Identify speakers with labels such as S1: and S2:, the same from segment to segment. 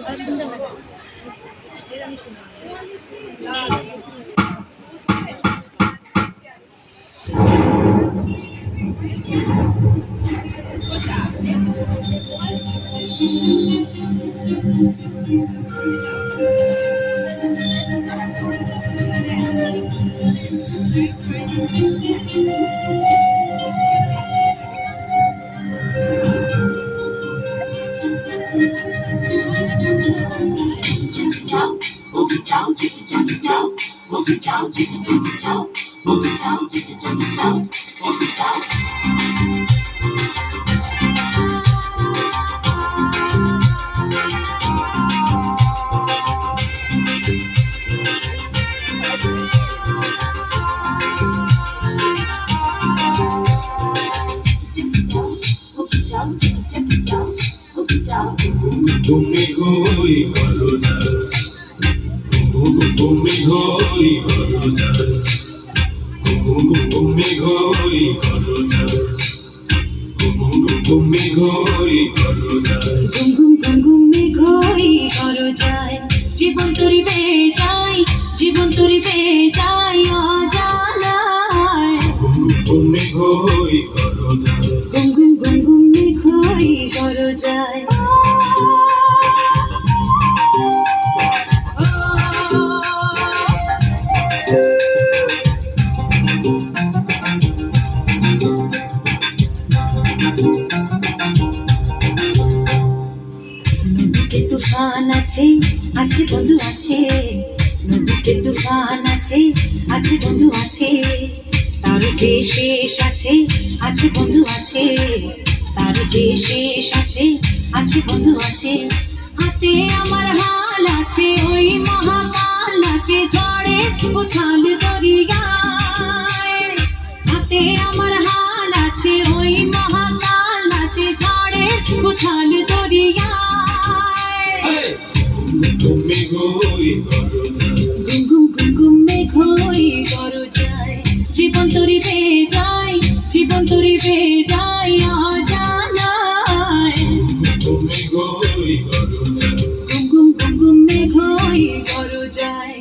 S1: আর শুনতাম না এর আমি শুনি
S2: তুমি হই করো না তুমি হই করো না তুমি হই করো না তুমি হই করো না
S3: ঘুম ঘুম ঘুম ঘুম মেঘই করো যায় জীবন তরি বেয়ে যায় জীবন তরি বেয়ে যায় অজানায়
S2: তুমি হই করো না
S3: ঘুম ঘুম ঘুম ঘুম মেঘই করো যায় নদীতে তুফান আছে আছে বন্ধু আছে নদীতে তুফান আছে আছে বন্ধু আছে তার যে শেষ আছে আছে বন্ধু আছে তার যে শেষ আছে আছে বন্ধু আছে হাতে আমার হাল আছে ওই মহাকাল আছে ঝড়ে উথাল দরিয়ায় হাতে আমার হাল আছে ওই মহাকাল আছে ঝড়ে উথাল দরিয়ায়
S2: তুমি হই করো না
S3: ঘুম ঘুম ঘুম ঘুম মেঘই করো যায় জীবন তরি বেয়ে যায় জীবন তরি বেয়ে যায় অজানায়
S2: তুমি হই করো না
S3: ঘুম ঘুম ঘুম ঘুম মেঘই করো যায়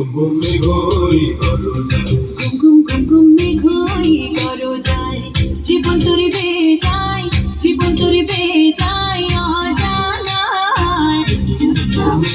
S2: তুমি হই করো না
S3: ঘুম ঘুম ঘুম ঘুম মেঘই করো যায় জীবন তরি বেয়ে যায় জীবন তরি বেয়ে যায় অজানায়
S2: তুমি হই